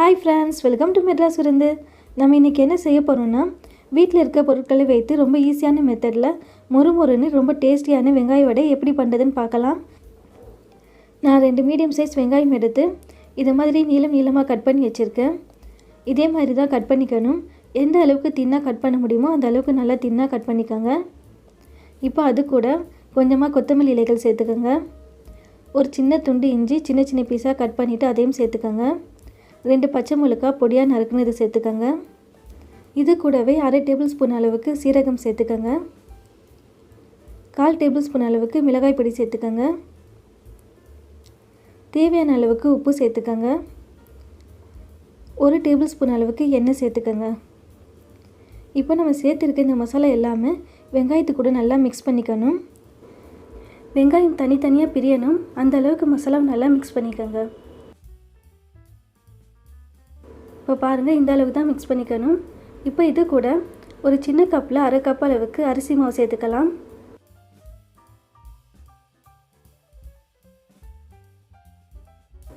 Hi friends, welcome to Madras விருந்து. நம்ம இன்றைக்கி என்ன செய்ய போகிறோம்னா, வீட்டில் இருக்க பொருட்களை வைத்து ரொம்ப ஈஸியான மெத்தடில் மொறுமொறுன்னு ரொம்ப டேஸ்டியான வெங்காய வடை எப்படி பண்ணுறதுன்னு பார்க்கலாம். நான் 2 மீடியம் சைஸ் வெங்காயம் எடுத்து இது மாதிரி நீளமாக கட் பண்ணி வச்சுருக்கேன். இதே மாதிரி தான் கட் பண்ணிக்கணும். எந்த அளவுக்கு தின்னாக கட் பண்ண முடியுமோ அந்த அளவுக்கு நல்லா தின்னாக கட் பண்ணிக்கோங்க. இப்போ அது கூட கொஞ்சமாக கொத்தமல்லி இலைகள் சேர்த்துக்கோங்க. ஒரு சின்ன துண்டு இஞ்சி சின்ன பீஸாக கட் பண்ணிவிட்டு அதையும் சேர்த்துக்கோங்க. 2 பச்சை மிளகாய் பொடியாக நறுக்குன்னு இது சேர்த்துக்கோங்க. இது கூடவே 1/2 டேபிள் ஸ்பூன் அளவுக்கு சீரகம் சேர்த்துக்கோங்க. 1/4 டேபிள் ஸ்பூன் அளவுக்கு மிளகாய் பொடி சேர்த்துக்கோங்க. தேவையான அளவுக்கு உப்பு சேர்த்துக்கோங்க. 1 டேபிள் ஸ்பூன் அளவுக்கு எண்ணெய் சேர்த்துக்கோங்க. இப்போ நம்ம சேர்த்துருக்க இந்த மசாலா எல்லாமே வெங்காயத்து கூட நல்லா மிக்ஸ் பண்ணிக்கணும். வெங்காயம் தனித்தனியாக பிரியணும், அந்த அளவுக்கு மசாலாவை நல்லா மிக்ஸ் பண்ணிக்கோங்க. இப்போ பாருங்கள், இந்த அளவுக்கு தான் மிக்ஸ் பண்ணிக்கணும். இப்போ இது கூட ஒரு சின்ன கப்பில் 1/2 கப் அளவுக்கு அரிசி மாவு சேர்த்துக்கலாம்.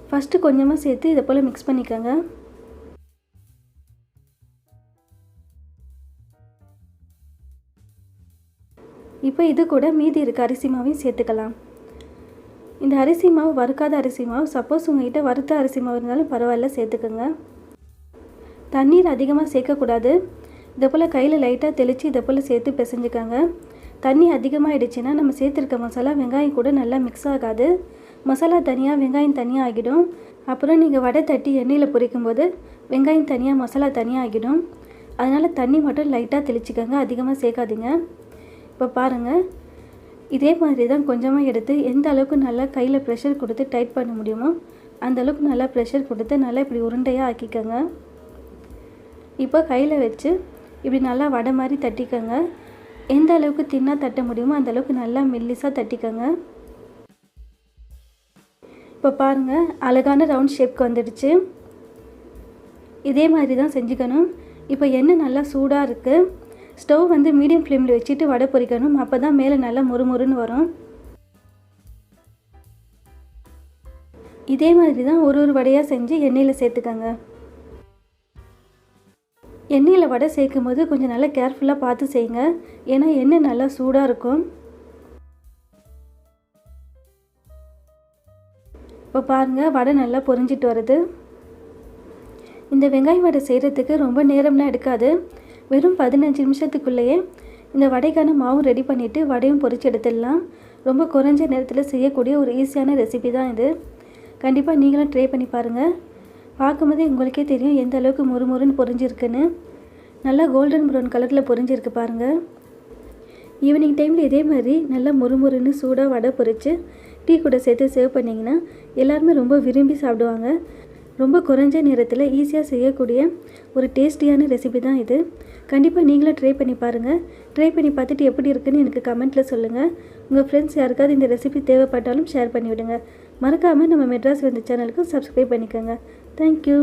ஃபஸ்ட்டு கொஞ்சமாக சேர்த்து இதை போல் மிக்ஸ் பண்ணிக்கோங்க. இப்போ இது கூட மீதி இருக்க அரிசி மாவையும் சேர்த்துக்கலாம். இந்த அரிசி மாவு வறுக்காத அரிசி மாவு, சப்போஸ் உங்கள்கிட்ட வறுத்த அரிசி மாவு இருந்தாலும் பரவாயில்ல, சேர்த்துக்கோங்க. தண்ணீர் அதிகமாக சேர்க்கக்கூடாது. இதை போல் கையில் லைட்டாக தெளித்து இதை போல் சேர்த்து பிசைஞ்சிக்கோங்க. தண்ணி அதிகமாகிடுச்சுன்னா நம்ம சேர்த்துருக்க மசாலா வெங்காயம் கூட நல்லா மிக்ஸ் ஆகாது. மசாலா தனியாக வெங்காயம் தனியாக ஆகிடும். அப்புறம் நீங்கள் வடை தட்டி எண்ணெயில் பொரிக்கும் போது வெங்காயம் தனியாக மசாலா தனியாக ஆகிடும். அதனால் தண்ணி மட்டும் லைட்டாக தெளிச்சிக்கோங்க, அதிகமாக சேர்க்காதீங்க. இப்போ பாருங்கள், இதே மாதிரி தான் கொஞ்சமாக எடுத்து எந்த அளவுக்கு நல்லா கையில் ப்ரெஷர் கொடுத்து டைட் பண்ண முடியுமோ அந்த அளவுக்கு நல்லா ப்ரெஷர் கொடுத்து நல்லா இப்படி உருண்டையாக ஆக்கிக்கோங்க. இப்போ கையில் வச்சு இப்படி நல்லா வடை மாதிரி தட்டிக்கோங்க. எந்த அளவுக்கு தின்னாக தட்ட முடியுமோ அந்த அளவுக்கு நல்லா மெல்லிஸாக தட்டிக்கோங்க. இப்போ பாருங்கள், அழகான ரவுண்ட் ஷேப்க்கு வந்துடுச்சு. இதே மாதிரி தான் செஞ்சுக்கணும். இப்போ எண்ணெய் நல்லா சூடாக இருக்குது. ஸ்டவ் மீடியம் ஃப்ளேமில் வச்சுட்டு வடை பொரிக்கணும். அப்போ தான் மேலே நல்லா மொறுமொறுன்னு வரும். இதே மாதிரி தான் ஒரு வடையாக செஞ்சு எண்ணெயில் சேர்த்துக்கோங்க. எண்ணெயில் வடை சேர்க்கும் போது கொஞ்சம் நல்லா கேர்ஃபுல்லாக பார்த்து செய்யுங்க, ஏன்னா எண்ணெய் நல்லா சூடாக இருக்கும். இப்போ பாருங்கள், வடை நல்லா பொரிஞ்சிட்டு வருது. இந்த வெங்காய வடை செய்கிறதுக்கு ரொம்ப நேரம்லாம் எடுக்காது. வெறும் 15 நிமிஷத்துக்குள்ளேயே இந்த வடைக்கான மாவும் ரெடி பண்ணிவிட்டு வடையும் பொரிச்சு எடுத்துடலாம். ரொம்ப குறைஞ்ச நேரத்தில் செய்யக்கூடிய ஒரு ஈஸியான ரெசிபி தான் இது. கண்டிப்பாக நீங்களும் ட்ரை பண்ணி பாருங்கள். பார்க்கும்போதே உங்களுக்கே தெரியும் எந்த அளவுக்கு மொறுமொறுன்னு பொரிஞ்சிருக்குன்னு. நல்லா கோல்டன் ப்ரௌன் கலரில் பொரிஞ்சிருக்கு பாருங்கள். ஈவினிங் டைமில் இதே மாதிரி நல்லா மொறுமொறுன்னு சூடாக வடை பொரித்து டீ கூட சேர்த்து சர்வ் பண்ணிங்கன்னா எல்லாருமே ரொம்ப விரும்பி சாப்பிடுவாங்க. ரொம்ப குறைஞ்ச நேரத்தில் ஈஸியாக செய்யக்கூடிய ஒரு டேஸ்டியான ரெசிபி தான் இது. கண்டிப்பாக நீங்களும் ட்ரை பண்ணி பாருங்கள். ட்ரை பண்ணி பார்த்துட்டு எப்படி இருக்குன்னு எனக்கு கமெண்ட்டில் சொல்லுங்கள். உங்கள் ஃப்ரெண்ட்ஸ் யாருக்காவது இந்த ரெசிபி தேவைப்பட்டாலும் ஷேர் பண்ணிவிடுங்க. மறக்காமல் நம்ம மெட்ராஸ் விருந்து சேனலுக்கு சப்ஸ்கிரைப் பண்ணிக்கோங்க. தேங்க்யூ.